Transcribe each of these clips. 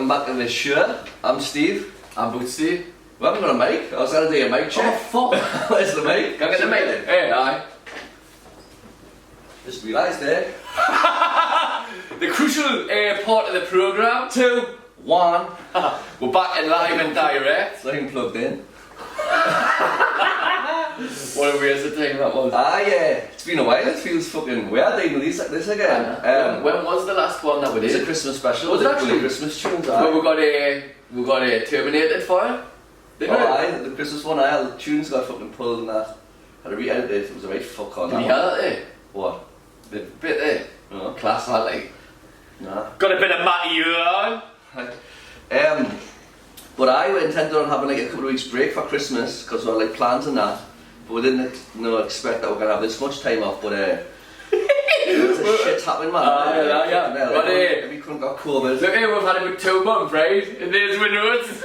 welcome back to the show. I'm Steve. I'm Bootsy. We haven't got a mic. I was going to do a mic check. Oh fuck! Where's the mic? Go get the mic. Hey, aye. Just realised there. The crucial part of the programme. 2, 1. We're back in live and direct. Line plugged in. What a waste of time that was. Yeah. It's been a while. It feels fucking weird doing this again. When was the last one that we It's did? a Christmas special. Was it actually? Christmas tunes? Well, we got a Terminated for it. Didn't we? Aye, the Christmas one. The tunes got fucking pulled and that. Had to re-edit it. It was a right fuck on. Did you hear that there? What? Bit there. No. Class that like. Nah. Got a bit of Matty on. But I intended on having like a couple of weeks break for Christmas because we had like plans and that. But we didn't expect that we we're gonna have this much time off. But shit's happening, man. Yeah. But we couldn't got COVID. Look here, we've had a good 2 months, right? And there's my notes.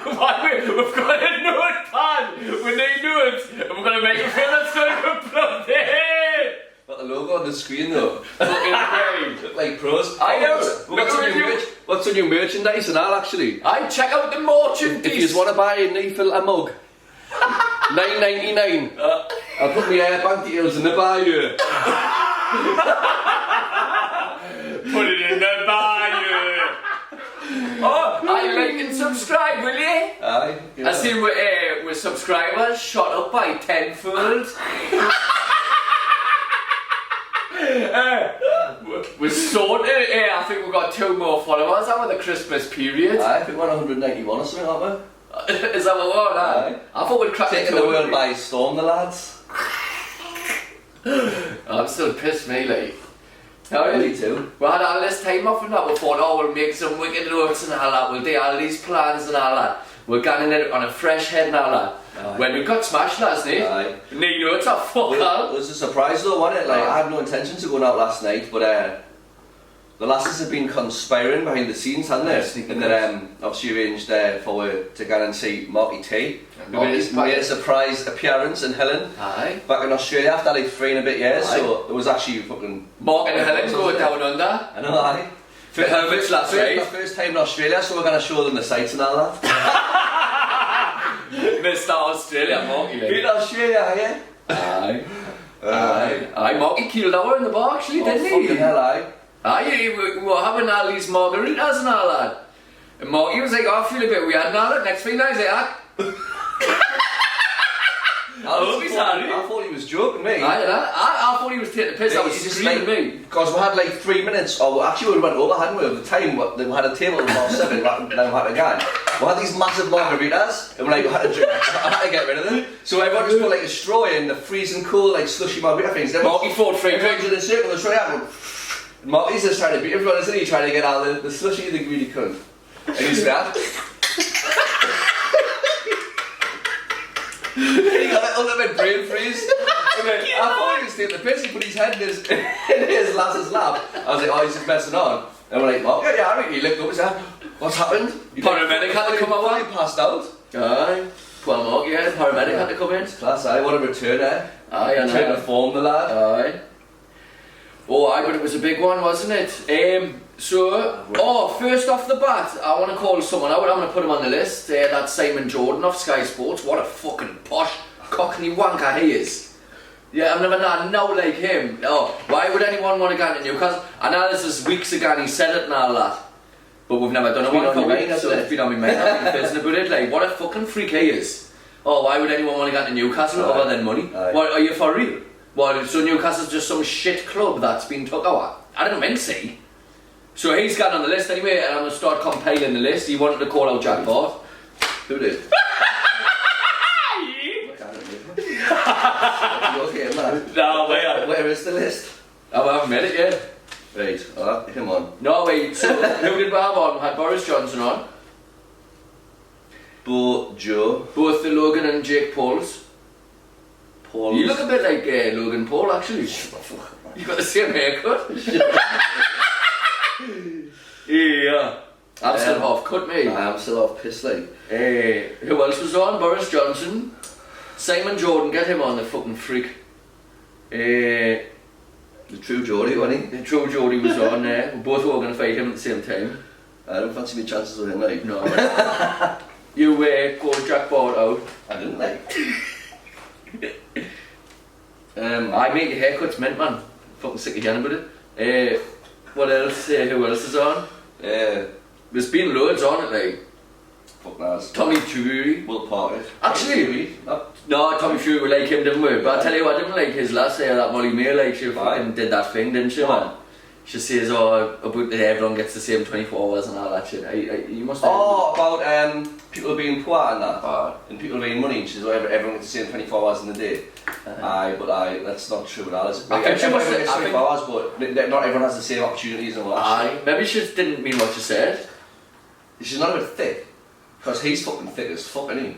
We've got a notepad with the notes, and we're gonna make a film that's gonna upload it. Got the logo on the screen though. Fucking Look like pros. I know. We've got some new merch. What's some new merchandise and all actually? I check out the merchandise. If you want to buy a Filta mug, $9.99. I'll put my bank details in the bio. Put it in the bio. Oh, I like and subscribe, will you? Aye. I see we're subscribers shot up by 10-fold. We're sorted. I think we've got 2 more followers over the Christmas period. I think we're on 191 or something, aren't we? Is that what we're on? Aye. I thought we'd crack Taking the world by storm, the lads. I'm still pissed, me, like. Me too. We had all this time off and that. We thought, oh, we'll make some wicked notes and all that. We'll do all these plans and all that. We're getting it on a fresh head and all that. Aye. When we got smashed last night, Aye. no notes are fuck all. It was a surprise though, wasn't it? Like, I had no intentions of going out last night, but the lasses have been conspiring behind the scenes, hadn't they? And then obviously arranged for to go and see Marky T. We made a surprise appearance in Helen. Aye. Back in Australia after like 3 and a bit years, Aye. so it was actually fucking... Mark and Helen go down under. I know, aye. For Herbert's last It's night. my first time in Australia, so we're going to show them the sights and all that. Mr. Australia, Marky. Been Australia, yeah? Aye. Marky killed our in the bar actually, didn't he? Fucking hell, aye. Aye, we were having all these margaritas and all that. And Marky was like, oh, I feel a bit weird and all that. Next thing I was like, I thought he was joking me. I thought he was taking the piss. I was screaming me. Because we had like 3 minutes, or actually we went over, hadn't we, at the time, we had a table of about 7, then we had a gang. We had these massive margaritas, and we had to drink, I had to get rid of them. So everyone just put like a straw in the freezing cool, like slushy margarita things. Marky fought free. Everyone's in a circle, they're trying to have Marty's just trying to beat everyone, isn't he? Trying to get all the slushy, the greedy cunt. And he's bad. He got an ultimate brain freeze. And then, I thought he was taking the piss. He put his head in his lass's lap. I was like, oh, he's just messing on. And we're like, Mark, yeah, I mean, he looked up and said, what's happened? Paramedic had to come over. He passed out. Aye. Poor Mark, yeah, the paramedic had to come in. Class, aye, what a return, eh? Aye, I know. Return to form, the lad. Aye. Oh, aye, but it was a big one, wasn't it? First off the bat, I want to call someone out. I'm going to put him on the list. That's Simon Jordan off Sky Sports. What a fucking posh cockney wanker he is. Yeah, I've never known no like him. Oh, why would anyone want to go into Newcastle? I know this is weeks ago and he said it and all that. But we've never done a one for weeks, so it's been on my mind. I've been fizzing about it. Like, what a fucking freak he is. Oh, why would anyone want to go into Newcastle other than money? What, are you for real? Well, so Newcastle's just some shit club that's been took over. I don't mean see. So he's got on the list anyway, and I'm going to start compiling the list. He wanted to call out Jack Bart. Who did? Okay, man. No, where is the list? I haven't made it yet. Right, come on. No, wait, so who did we have on? We had Boris Johnson on. Joe. Both the Logan and Jake Pauls. You look a bit like Logan Paul, actually. You got the same haircut. Yeah. I'm still half cut, mate. I'm still half pissed, like. Who else was on? Boris Johnson. Simon Jordan, get him on, the fucking freak. The true Geordie, wasn't he? The true Geordie was on there. We both were going to fight him at the same time. I don't fancy my chances with him, like. No. You go Jack Ball out. I didn't, like. I make your haircuts mint, man. Fucking sick of hearing about it. What else? Who else is on? There's been loads on it, like. Fuck knows. Tommy Fury. Will Parker. Actually, no, Tommy Fury, we like him, didn't we? But I tell you what, I didn't like his last year, that Molly May, like, she fucking did that thing, didn't she, man? She says, about everyone gets the same 24 hours and all that shit. You must have... about people being poor and that. And people being money. She says, everyone gets the same 24 hours in the day. That's not true at all, is it? Like, everyone gets 24 hours, but not everyone has the same opportunities and all that shit. Maybe she just didn't mean what she said. She's not a bit thick. Because he's fucking thick as fuck, isn't he?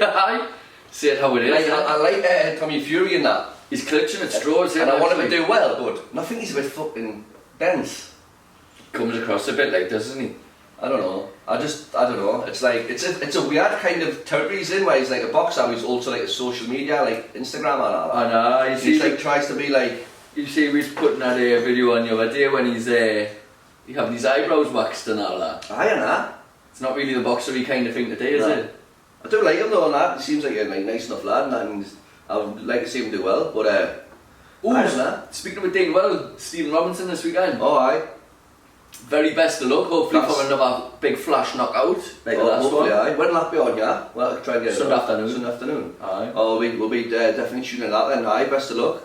Aye. Say it how it is. I like Tommy Fury in that. He's clutching at straws, and I want him to do well, but I think he's a bit fucking dense. Comes across a bit like, doesn't he? I don't know. I don't know. It's like it's a weird kind of territory he's in, where he's like a boxer, but he's also like a social media, like Instagram and all that. I know. He like tries to be like. You see, we was putting that video on the other day when he's he having his eyebrows waxed and all that. I know. It's not really the boxery kind of thing to do, is it? I do like him though and that. He seems like a nice enough lad, and I would like to see him do well, but speaking of doing well, Stephen Robinson this weekend. Oh aye. Very best of luck, hopefully for another big flash knockout like the last one. Aye. When will that be on, yeah? Well, I'll try and get Sunday afternoon. Sunday afternoon. Aye. Oh, we'll be definitely tuning that then. Aye, best of luck.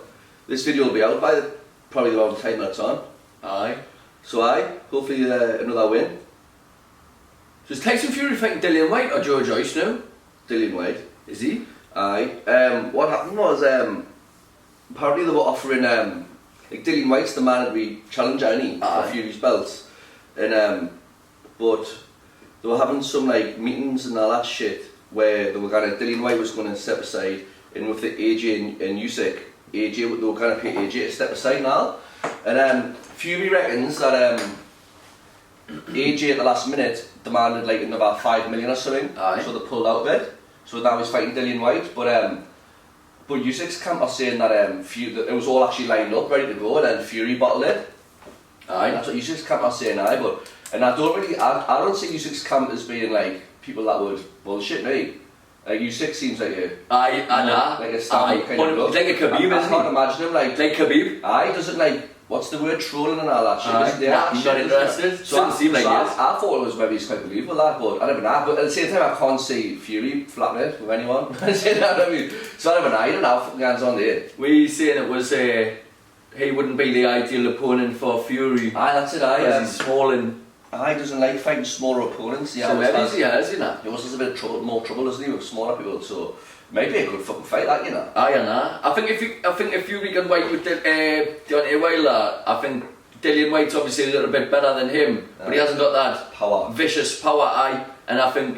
This video will be out by probably around the time that it's on. Aye. So aye, hopefully another win. So is Tyson Fury fighting Dillian Whyte or Joe Joyce now? Dillian Whyte. Is he? Aye. What happened was apparently they were offering like Dillian Whyte's the man to be challenger, isn't he? For Fury's belts. And but they were having some like meetings and all that shit where they were Dillian Whyte was gonna step aside, and with the AJ and Usyk, they were gonna pay AJ to step aside now. And Fury reckons that AJ at the last minute demanded like another 5 million or something, so they pulled out of it. So now he's fighting Dillian Whyte, but Usyk's camp are saying that it was all actually lined up, ready to go, and then Fury bottled it. Aye. That's what Usyk's camp are saying, and I don't see Usyk's camp as being like people that would bullshit me. Like Usyk seems like a stand-up kind of look. Like a Khabib, isn't he? I can't imagine him like Khabib. Aye, doesn't like. What's the word, trolling and all that shit? He's not interested. So I thought it was maybe he's quite believable that, but I never know. But at the same time, I can't see Fury flapping it with anyone. So I never know. I don't know fucking hands on there. We saying it was he wouldn't be the ideal opponent for Fury. Aye, that's it. Aye, he's small and. Aye, doesn't like fighting smaller opponents. Yeah, so maybe he has, you know. He always has a bit of trouble, more trouble, doesn't he, with smaller people? So. Maybe a good fucking fight, that, you know. Aye, I know. I think if Fury can fight with Deontay Wilder, I think Dillian Whyte's obviously a little bit better than him, but he hasn't got that power, vicious power. Aye, and I think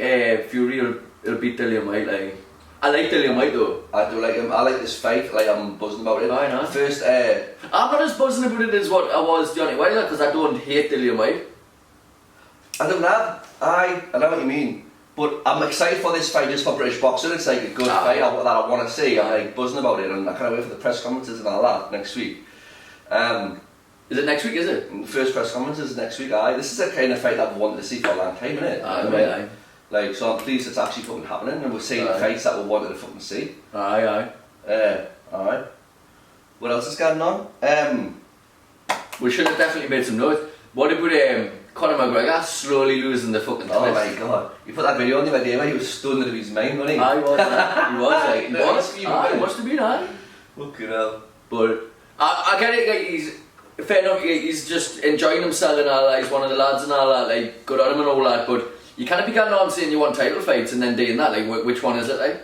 Fury will beat Dillian Whyte. Like, I like Dillian Whyte though. I do like him. I like this fight. Like I'm buzzing about it. I know. First, I'm not as buzzing about it as what I was Deontay Wilder because I don't hate Dillian Whyte. I don't know. I know what you mean. But I'm excited for this fight just for British boxing. It's like a good fight that I want to see. I'm like buzzing about it, and I can't wait for the press conferences and all that next week. Is it next week? Is it? The first press conference is next week. Aye, this is a kind of fight that I've wanted to see for a long time, innit? Aye. Like, so I'm pleased it's actually fucking happening, and we're seeing fights that we wanted to fucking see. Aye. Alright. What else is going on? We should have definitely made some noise. What about Conor McGregor slowly losing the fucking twist? Oh my god. You put that video on the other day where he was stunned out of his mind, wasn't he? He was. He must have been, aye. Fucking hell. But I get it, like, he's fair enough, he's just enjoying himself and all that, he's one of the lads and all that, like, good on him and all that, but you can't be going on saying you want title fights and then doing that, like, which one is it, like?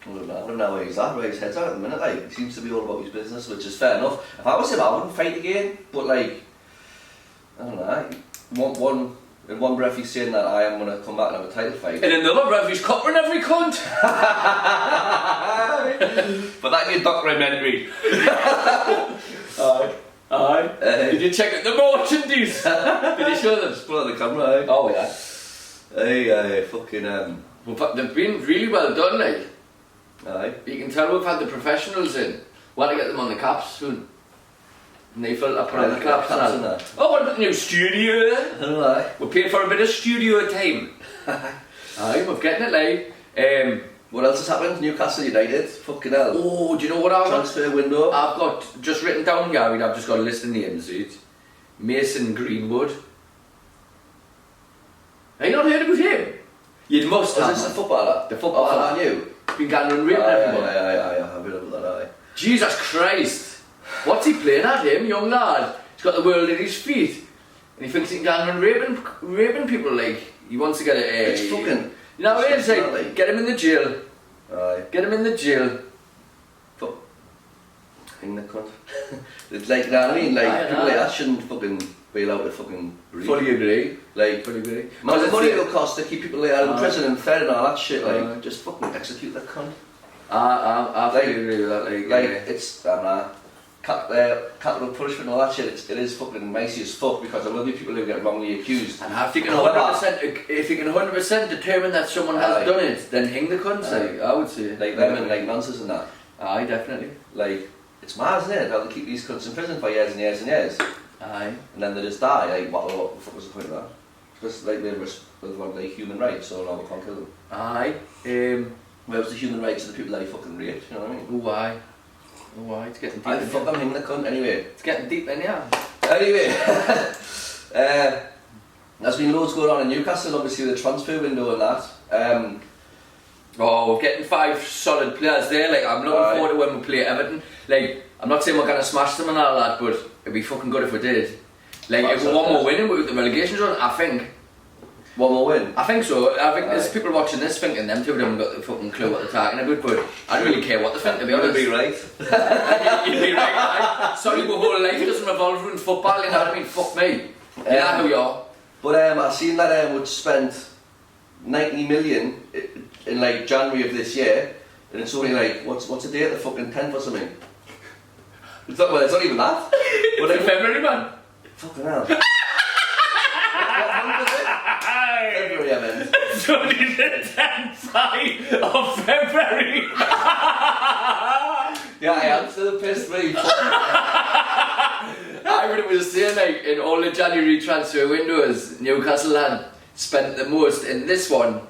I don't know where he's at, where his head's at the minute, like, he seems to be all about his business, which is fair enough. If I was him, I wouldn't fight again, but like, I don't know, in one breath he's saying that I am going to come back and have a title fight. In another breath he's coppering every cunt! But that'd be a documentary. Aye. Did you check out the merchandise? Did you show them? Just put it on the camera, aye. Oh yeah. Hey, fucking well, they've been really well done, like. Aye. You can tell we've had the professionals in. Want to get them on the caps soon. And they felt I put on the claps and that. Oh, what about the new studio? Aye. We're paying for a bit of studio time. Aye, we're getting it like. What else has happened? Newcastle United. Fucking hell. Oh, do you know what I've got? Transfer window. I've got just written down, Gary. I've just got a list of names. Right? Mason Greenwood. Have you not heard about him? You must have. Is this the footballer? The footballer. Oh, I knew. Been getting raping everyone. Aye, I've heard about that, aye. Jesus Christ! What's he playing at him, young lad? He's got the world at his feet. And he thinks he can go around raping people like. He wants to get a... It's fucking... You know what it's like? Get him in the jail. Aye. Get him in the jail. Fuck. Hang the cunt. It's like, you know what I mean? Like, people like that shouldn't fucking be allowed to fucking breathe. Fully agree. Like, Fully agree. man, the money it'll cost to keep people like that in prison and fed and all that shit, like, just fucking execute that cunt. I fully agree with that. Like, it's, capital punishment and all that shit, it is fucking messy as fuck because there will be people who get wrongly accused. And if you can 100% determine that someone has done it, then hang the cunt, I would say. Like them and like nonsense and that. Aye, definitely. Like, it's mad, isn't it? How they keep these cunts in prison for years and years and years. Aye. And then they just die, like, what the fuck was the point of that? Just like they want like human rights, so no, we can't kill them. Aye. Where was the human rights of the people that he fucking raped, you know what I mean? Oh, aye. Oh, aye, it's getting deep. I fuck them, him the cunt, anyway. It's getting deep in, yeah. Anyway, there's been loads going on in Newcastle, obviously the transfer window and that. We're getting 5 solid players there. Like, I'm looking forward to when we play Everton. Like, I'm not saying we're going to smash them and all that, but it'd be fucking good if we did. Like, if we one more win with the relegation run, I think. One more win? I think so. I think there's people watching this thinking them two of them got the fucking clue what they're talking about, but I don't really care what they think, to be honest. You'd be right. You'd be right. Sorry, my whole life doesn't revolve around football, you know what I mean? Fuck me. You know who you are. But I've seen that would spend 90 million in like January of this year, and it's only like, what's the date? The fucking 10th or something? It's not even that. But in February, man. Fucking hell. What month is it? February, I meant. It's only the 10th of February. Yeah, I am still pissed, mate. I would have saying, like, in all the January transfer windows, Newcastle had spent the most in this one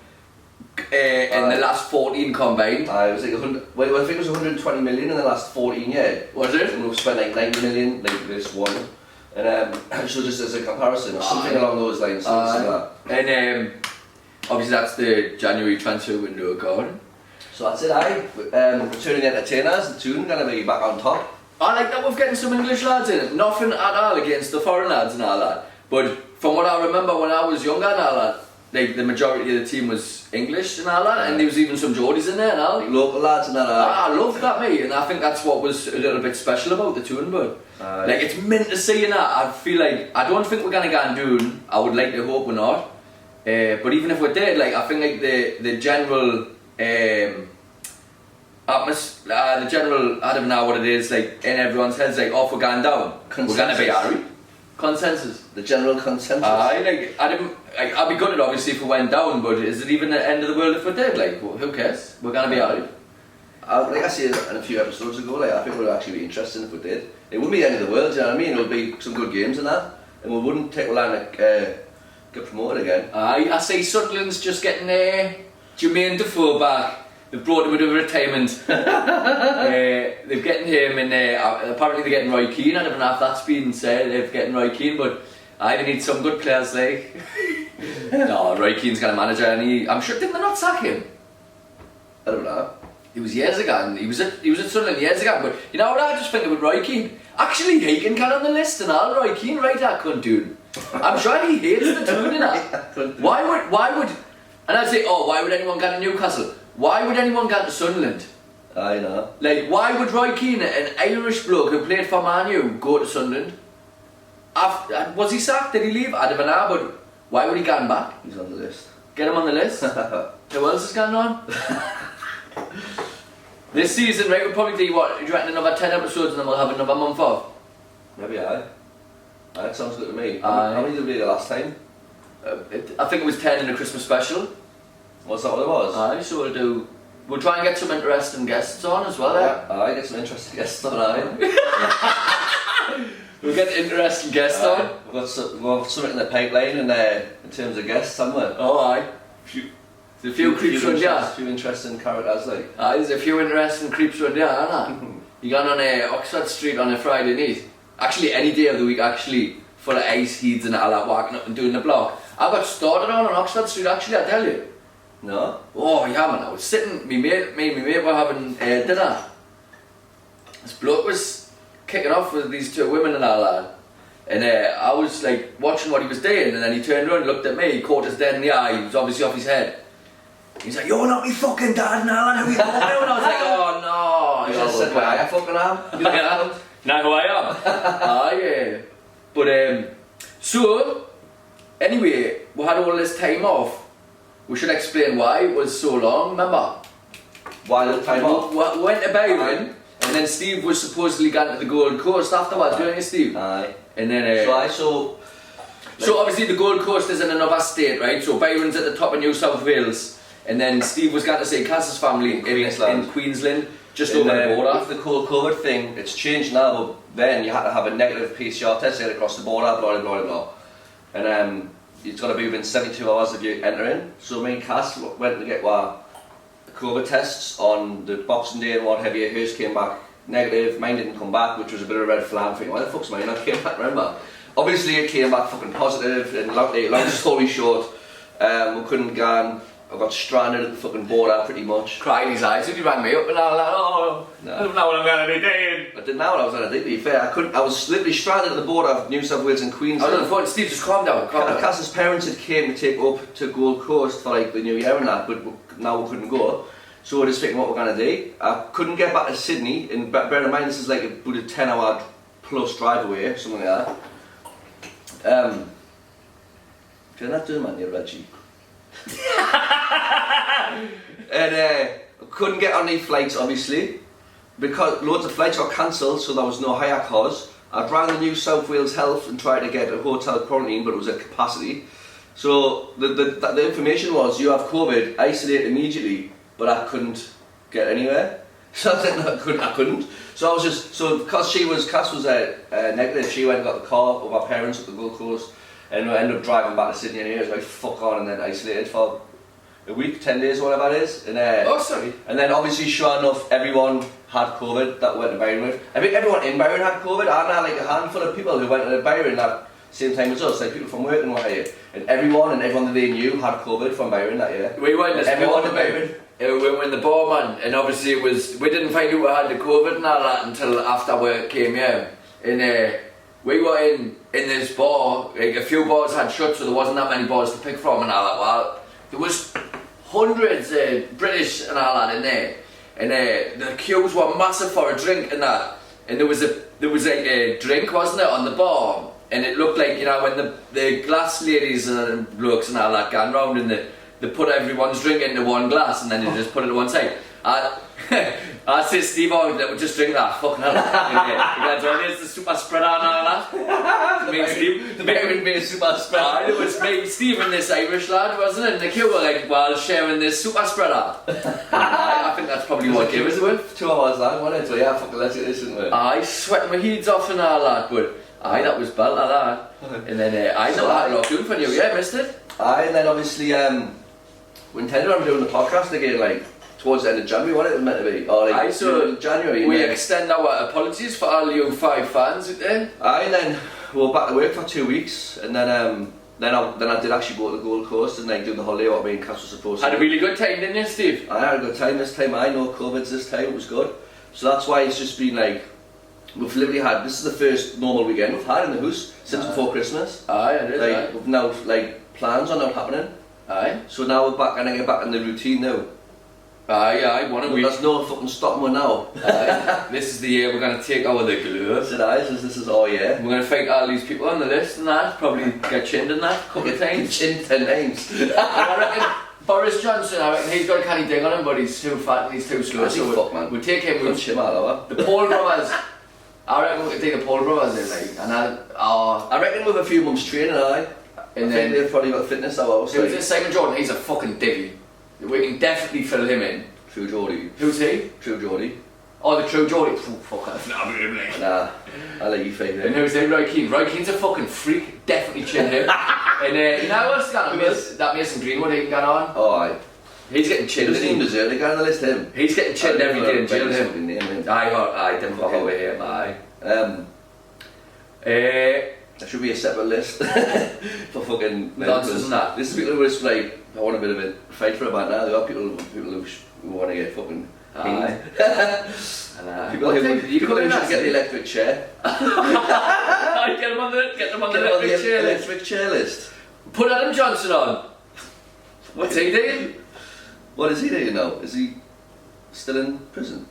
in the last 14 combined. It was like 100. Well, I think it was 120 million in the last 14 years. Was it? And we've spent like 90 million, like this one. And so just as a comparison, or something along those lines. And obviously that's the January transfer window gone. So that's it, returning entertainers, the tune gonna be back on top. I like that we're getting some English lads in it. Nothing at all against the foreign lads and all that. But from what I remember when I was younger and all that, like the majority of the team was English and all that, and there was even some Geordies in there and all. Like local lads and that. I loved that, mate, and I think that's what was a little bit special about the tune, but like it's meant to see in that. I feel like, I don't think we're gonna go and do, I would like to hope we're not. But even if we did, like, I think like the general atmosphere, the general, I don't know what it is, like in everyone's heads, like, if we're going down, we're gonna be alright. Consensus. The general consensus. I'd be gutted obviously if we went down, but is it even the end of the world if we did? Like, well, who cares? We're gonna be alright. Like I said in a few episodes ago, like, I think it would actually be interesting if we did. It wouldn't be the end of the world, do you know what I mean? It would be some good games and that, and we wouldn't take a line like get promoted again. I see Sunderland's just getting Jermaine Defoe back. They've brought him out of retirement. They've getting him, and apparently they're getting Roy Keane. I don't know if that's been said. They're getting Roy Keane, but they need some good players, like. No, Roy Keane's got a manager, and I'm sure, didn't they not sack him? I don't know. It was years ago, and he was at Sunderland years ago. But you know what I just think about Roy Keane? Actually, he can get on the list and all. Roy Keane, right? That cunt dude. I'm sure he hates the tune, you know. Why would? And I'd say, why would anyone get to Newcastle? Why would anyone get to Sunderland? I know. Like, why would Roy Keane, an Irish bloke who played for Man U, go to Sunderland? Was he sacked? Did he leave? I don't know, but why would he get him back? He's on the list. Get him on the list? Who else is going on? This season, right, we'll probably do what? Do you reckon another 10 episodes and then we'll have another month off? Maybe that sounds good to me. How many did we do the last time? I think it was 10 in a Christmas special. Was that what it was? So we'll try and get some interesting guests on as well, get some interesting guests on, We'll get interesting guests on. We've got something in the pipeline in terms of guests, haven't we? Oh, aye. There's a few creeps around here. A few interesting characters, like. Aye, there's a few interesting creeps around here, aren't there? You gone on Oxford Street on a Friday night? Actually, any day of the week, actually, full of ice heads and all that, walking up and doing the block. I got started on Oxford Street, actually, I tell you. No? Oh, yeah, man. I was sitting, me and my mate were having dinner. This bloke was kicking off with these two women and all that. And I was like watching what he was doing, and then he turned around and looked at me, he caught us dead in the eye, he was obviously off his head. He's like, "You're not me fucking dad now, and who you are?" And I was like, "Oh no." You just said, "Where I fucking am." Yeah, now who I am. Ah, yeah. But so anyway, we had all this time off. We should explain why it was so long. Remember? Why the time off? We went to Byron, and then Steve was supposedly going to the Gold Coast afterwards, weren't you, Steve? Aye. And then So obviously the Gold Coast is in another state, right? So Byron's at the top of New South Wales, and then Steve was going to see Cass's family in Queensland, just over the border. With the COVID thing, it's changed now, but then you had to have a negative PCR test to get across the border, blah blah blah blah. And it's got to be within 72 hours of you entering. So me and Cass went to get COVID tests on the Boxing Day and what have you. Hers came back negative, mine didn't come back, which was a bit of a red flag. Thinking, why the fuck's mine not came back? Remember? Obviously it came back fucking positive, and long story short, we couldn't go on. I got stranded at the fucking border pretty much. Crying his eyes, he rang me up and I was like, "Oh, no. I don't know what I'm going to be doing." I didn't know what I was going to do, to be fair. I was literally stranded at the border of New South Wales and Queensland. I was on the phone, Steve, just calm down. Cass's parents had came to take up to Gold Coast for like the New Year and that, but now we couldn't go. So we're just thinking what we're going to do. I couldn't get back to Sydney, and bear in mind this is like about a 10-hour plus drive away, something like that. You're not doing man, you're Reggie. And I couldn't get on any flights obviously, because loads of flights got cancelled, so there was no hire cars. I rang the New South Wales Health and tried to get a hotel quarantine, but it was at capacity. So the information was, you have COVID, isolate immediately, but I couldned get anywhere. So I said, no, I couldn't. So I was just, because Cass was negative, she went and got the car with our parents at the Gold Coast, and I ended up driving back to Sydney anyway. I was like, fuck on, and then isolated for a week, 10 days, whatever it is. And, sorry. And then obviously, sure enough, everyone had COVID that went to Byron with. I think everyone in Byron had COVID. I know like a handful of people who went to Byron at the same time as us, like people from work and what have you. And everyone that they knew had COVID from Byron that year. We went to everyone in Byron. We went the barman, and obviously we didn't find out we had the COVID and all that until after work came here. And we were in this bar, like a few bars had shut, so there wasn't that many bars to pick from and all that. Well, there was hundreds of British and all that in there, and the queues were massive for a drink and that. And there was like a drink, wasn't it, on the bar, and it looked like, you know, when the glass ladies and blokes and all that gone round and they put everyone's drink into one glass and then they just put it to one side. I said, "Steve, we'll just drink that." Fucking hell. It's the super spreader and all that. Me and Steve. The Byron made a super spreader. It was me, Steve, and this Irish lad, wasn't it? And the queue were like, well, sharing this super spreader. I think that's probably what gave us away. 2 hours long, wasn't it? So yeah, fucking let's get this, didn't we? I sweat my heads off and all that, but that was belt like that. And then I know how to look doing for New Year, missed it. And then obviously we intended on doing the podcast again, like towards the end of January, what it was meant to be, or like so January. We extend our apologies for all you 5 fans out there. And then we were back to work for 2 weeks, and then I did actually go to the Gold Coast and like do the holiday what me and Cass were supposed to. Had a really good time, didn't you, Steve? I had a good time this time. I know COVID's this time, it was good. So that's why it's just been like, we've literally had, this is the first normal weekend we've had in the house since before Christmas. It is. Like we've now like plans are not happening. So now we're back and I get back in the routine now. There's no fucking stopping me now. This is the year we're going to take over the globe. This is our year. We're going to fight all these people on the list and that, probably get chinned in that a couple of times. Chinned 10 times. I reckon Boris Johnson, he's got a canny ding on him, but he's too fat and he's too slow. So we'll take him with the Paul brothers. I reckon we could take the Paul brothers in, like, and I reckon with a few months training, I think they've probably got fitness now. Who's this Simon Jordan? He's a fucking diggy. We can definitely fill him in. True Geordie. Who's he? True Geordie. Oh, the True Geordie. Fuck off. Nah, I'll let you figure And it. who's then Roy Keane? Roy Keane's a fucking freak. Definitely chin him. And you know what's going on? That Mason Greenwood ain't going on. Oh, aye. He's getting He chinned. doesn't even deserve to go on the list, him. He's getting chinned every day in jail, him. him. I didn't fuck over him, aye. There should be a separate list for fucking nonsense and that. This is people who just like, I want a bit of a fight for about now. There are people who want to get fucking aye. People who should get the electric chair. Get them on the electric chair list. Put Adam Johnson on. What's he doing? What is he doing now? Is he still in prison?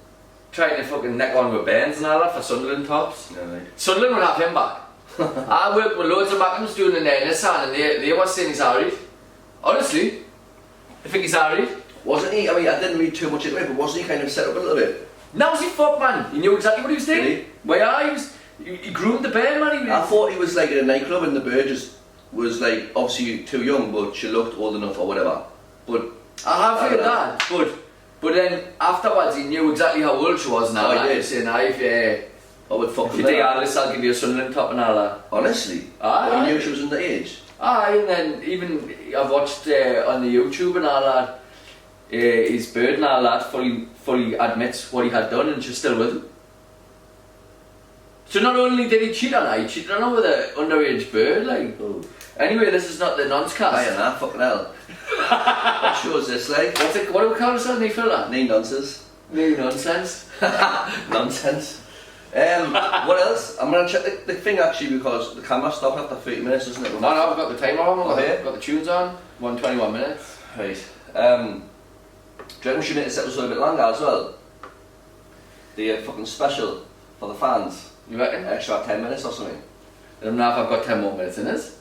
Trying to fucking neck one with bands and all that for Sunderland tops. Yeah, right. Sunderland would have him back. I worked with loads of Mackhams doing the Nissan and they were saying he's alright. Honestly, I think he's alright. Wasn't he? I mean, I didn't read too much into it, but wasn't he kind of set up a little bit? Now he fuck, man. He knew exactly what he was doing. Did he? Well, yeah, he groomed the bear, man. I thought he was like in a nightclub and the bird just was like obviously too young, but she looked old enough or whatever. But I have heard that. But then afterwards he knew exactly how old she was now. Oh, he did? Saying, if I would fuck you do all this, I'll give you a Sunderland top and all that. Honestly? Aye. Well, he knew she was underage? Aye, and then even I've watched on the YouTube and all that, his bird and all that fully admits what he had done and she's still with him. So not only did he cheat on her, he cheated on her with an underage bird, like. Oh. Anyway, this is not the nonce cast. Aye, nah, fucking hell. What show is this like? What do we call this on the Filta? Nee nonsense. No nonsense. Nonsense. What else? I'm going to check the thing actually because the camera stopped after 30 minutes, doesn't it? No, I've got the timer on, I've got the tunes on, 121 minutes. Right. Do you reckon we should make this episode a bit longer as well? The fucking special for the fans. You reckon? Extra 10 minutes or something. I don't know if I've got 10 more minutes in this.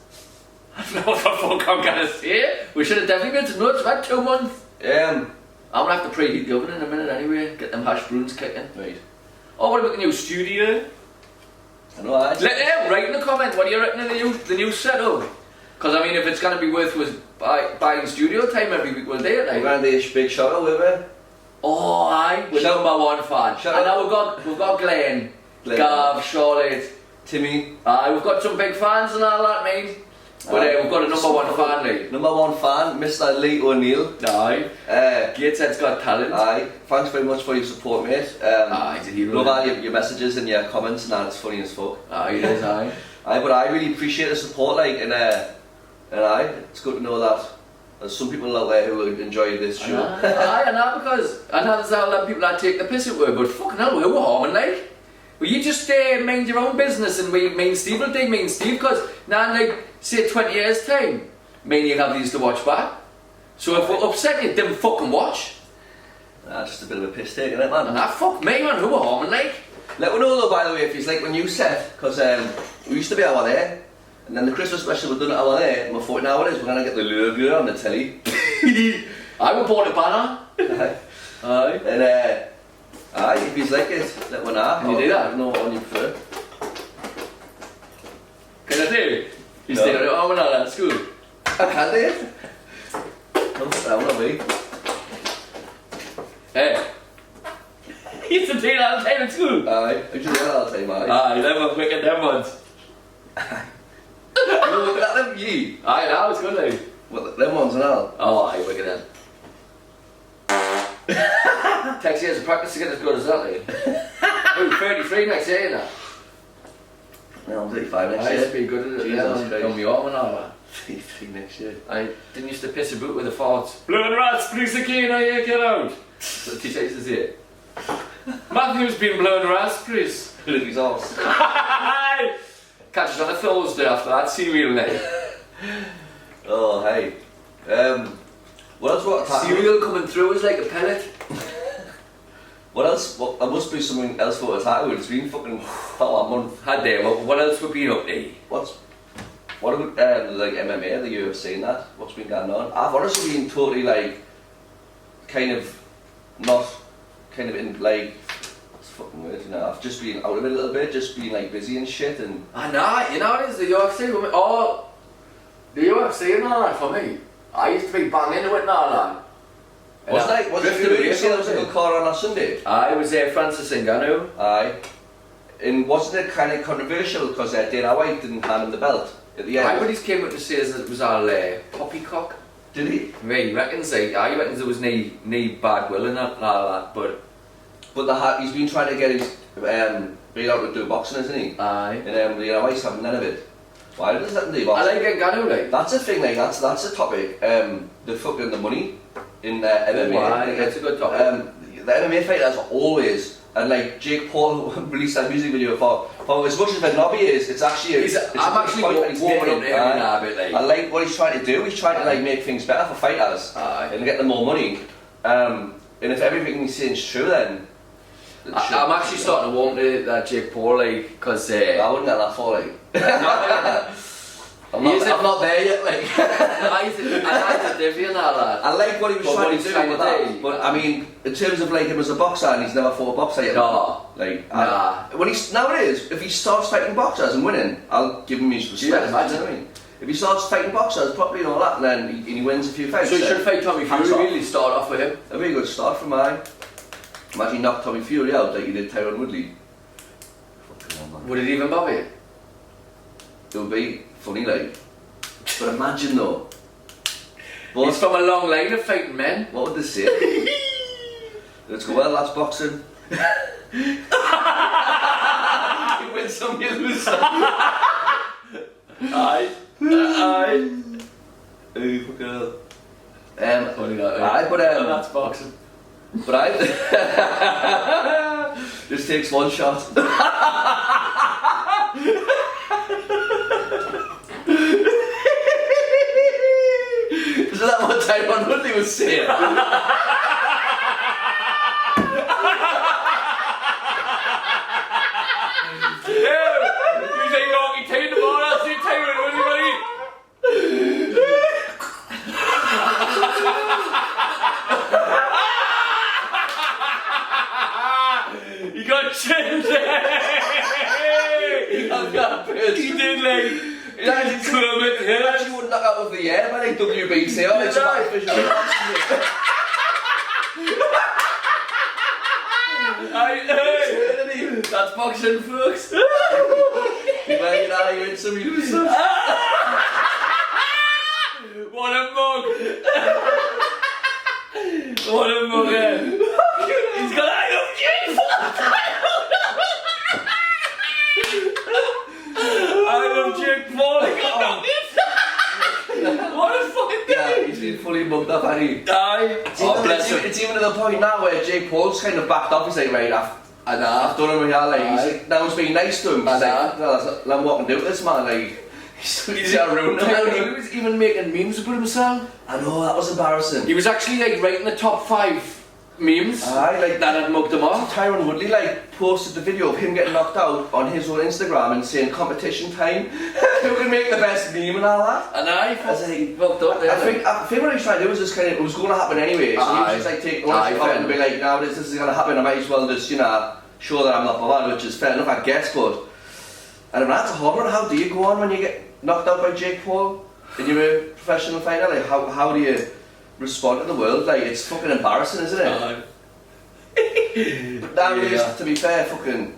I don't know what the fuck I'm gonna say. We should have definitely been to know it's about 2 months. I'm gonna have to preheat the oven in a minute anyway, get them hash browns kicking. Right. Oh, what about the new studio? I know that. Write in the comments, what do you reckon of the new setup? Because I mean, if it's gonna be worth buying studio time every week, we'll do it. We're going to do a big shout out, will we? Oh, aye, we're number one fan. And now we've got Glenn, Gav, Charlotte, Timmy. Aye, we've got some big fans and all that, mate. But we've got a number one fan, mate. Number one fan, Mr. Lee O'Neill. Aye. Gateshead's got talent. Aye. Thanks very much for your support, mate. Aye, he's a hero. Love all your messages and your comments and that, it's funny as fuck. Aye, it is, aye. Aye, but I really appreciate the support, like, and aye, it's good to know that there's some people out there who will enjoy this show. Aye, I know, because I know there's a lot of people that take the piss at work, but fucking hell, we're harming, like. Well, you just mind your own business and me and Steve will do me and Steve, because now in like, say 20 years time, me and you have these to watch back. So if we're upsetting you, then fucking watch. Just a bit of a piss take, innit, man? And fuck me, man, who are harming, like? Let me know though, by the way, if he's like when you set, because we used to be out there, and then the Christmas special was done at our there, and we thought now it is, we're going to get the logo on the telly. I would bought a banner. Aye. And aye, if he's like it, let me know. Can you do that? No, on your prefer. Can I do it? You stay on your arm and all that at school? I can't do it. No, that will not be. Hey. You used to do that all the time at school? Aye, I used to do that all the time, aye. Aye, them ones, wicked them ones. You look at them, you? Aye, that was good, like. What, them ones and all? Oh, aye, wicked them. Takes years of practice to get as good as that, like. Ooh, 33 next year, you know. No, I'm 35 next I year. used to be good at it, Jesus Christ. on my arm and all that. 33 next year. I didn't used to piss a boot with the farts. Blood rats, please again, I get out. So the teacher used to say it. Matthew's been blown raspberries. Look at his arse. Catch us on a Thursday after that cereal night. Oh, hey. What else? What Cereal coming through is like a pellet. What else? What, there must be something else for attack with. It's been fucking about a month. Had they? What else would be up to? What about like MMA, the UFC and that? What's been going on? I've honestly been totally like, kind of in like, what's the fucking word, you know? I've just been out of it a little bit, just been like busy and shit and. I know, you know what it is, the UFC for me. The UFC and all that for me. I used to be banging into it and all that. Wasn't it you there was a good car on that Sunday? I was there, Francis Ngannou. Aye. And wasn't it kind of controversial because Dillian Whyte didn't hand him the belt at the end? Everybody came up to say that it was our poppycock. Did he? Yeah, he reckons there was no bad will in that, but he's been trying to get his being out to do boxing, isn't he? Aye. And Dillian Whyte's having none of it. Why does that do boxing? I like Ngannou, like. That's the thing, like that's the topic. The money in MMA. Why? That's a good topic. The MMA fighters always, and like Jake Paul released that music video for as much as a knobby is, it's actually I'm actually warming up here now a bit, like. I like what he's trying to do. He's trying to like make things better for fighters and get them more money. And if everything he's saying is true, then I'm actually starting to warm to that Jake Paul, like, because I wouldn't get that for like. I'm not there yet, like. I like the divvy and all that. I like what he was trying to do with that, but I mean, in terms of like him as a boxer, and he's never fought a boxer yet. No. Like, nah. When he's nowadays, if he starts fighting boxers and winning, I'll give him his respect. Yeah, imagine. You know what I mean? If he starts fighting boxers properly and all that, and then he wins a few fights. So he should fight Tommy Fury. Really start off with him. A very good start for mine. Imagine he knocked Tommy Fury out like he did Tyron Woodley. Fucking hell, man. Would it even bother you? It would be funny, like. But imagine though. He's from a long line of fighting men. What would they say? Let's go, well, that's boxing. You win some, you lose some. Aye. Hey, fucking hell. Funny that, aye, but that's boxing. But just takes one shot. Isn't that what Tyron Woodley was saying? You say Rocky Tyron tomorrow, I'll see Tyron Woodley, buddy. He got chinned. He did, like. He actually wouldn't knock out of the air by like WBC or it's artificial. That's boxing, folks. You might not even some use of. What a mug! What a mug! He's got eye of Jake. I love Jake Paul. What a fucking thing! Yeah, he's been fully mugged up, hasn't he? Aye. It's even to the point now where Jake Paul's kind of backed off. He's like, right, I've done him with that. Like, he's like, now he's being nice to him. He's like, no, I'm walking out with this man. Like, he's got ruined him. He was even making memes about himself. I know, that was embarrassing. He was actually like right in the top 5 memes like that had mugged him off. Tyron Woodley like posted the video of him getting knocked out on his own Instagram and saying competition time. Who can make the best meme and all that? And I fucked up there. I think what he was trying to do was just kind of, it was going to happen anyway, so he was just like take ownership of it and be like, now this is going to happen, I might as well just, you know, show that I'm not bothered, which is fair enough, I guess, but I don't know, that's a hard one. How do you go on when you get knocked out by Jake Paul and you're a professional fighter? Like, how do you respond to the world? Like, it's fucking embarrassing, isn't it? Nowadays, to be fair, fucking,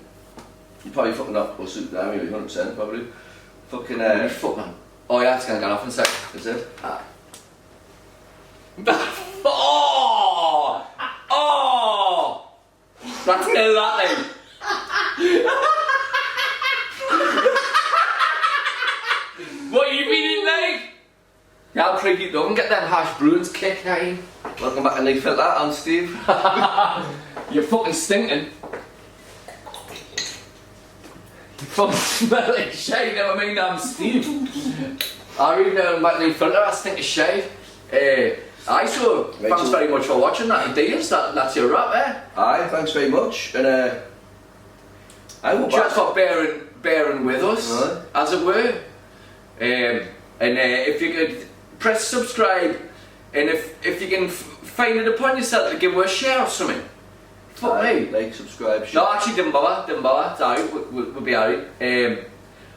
you probably fucking not go suit down, maybe 100% probably. Fucking, fuck man. Oh yeah, it's gonna go off in a sec. Is it? Oh! That's ill, that thing. What you been eating, like? Yeah, I'll creep you down and get them hash browns kicked at you. Welcome back to Nick Filta, I'm Steve. You're fucking stinking. You fucking smell like shit, never mind I'm Steve. I really know back to Nick Filta, I stink of shit. Thanks very much for watching that. Ideas, that's your wrap there. Aye, thanks very much. And I will just for bearing with us, as it were. If you could press subscribe, and if you can find it upon yourself to give us a share or something. Fuck me. Like, subscribe, share. No, actually didn't bother, it's alright, we'll be alright. We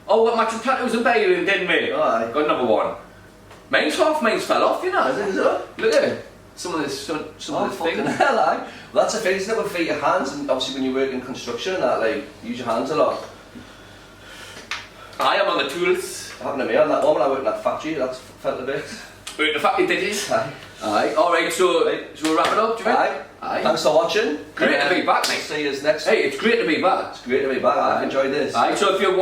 got matching tattoos and bathing, didn't we? Aye. Got another one. Mine's fell off, you know. Is it? Look at it. some of this Oh, things. fucking hell, aye. Well, that's a thing, isn't it, with your hands, and obviously when you work in construction and that, like, use your hands a lot. I am on the tools. It happened to me on that one when I worked in that factory, that's felt a bit. Wait, the factory did it? Aye. Aye. Alright, so we'll wrap it up, do you think? Aye. Aye. Thanks for watching. Great to be back, mate. See you next Hey, it's great to be back. It's great to be back. I've enjoyed this. Aye, so if you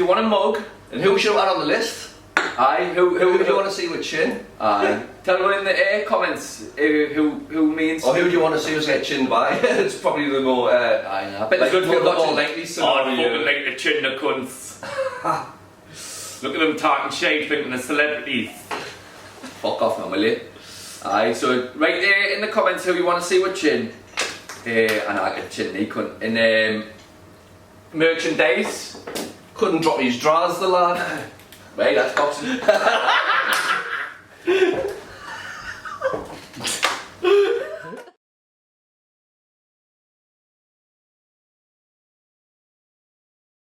want a mug, And who should we add on the list? aye, Who do you want to see with Chin? Aye. Tell them in the comments who means. Or who do you want to see us get chinned by? It's probably the more. Aye, I bet like, there's good people the more watching. likely Oh, scenario. fucking like the chin the cunts. Look at them talking shit, thinking of celebrities. Fuck off, man, will you? Aye, so right there in the comments who you want to see with Chin. And I get Chin, he couldn't. In merchandise. Couldn't drop his drawers, the lad. Right, that's boxing.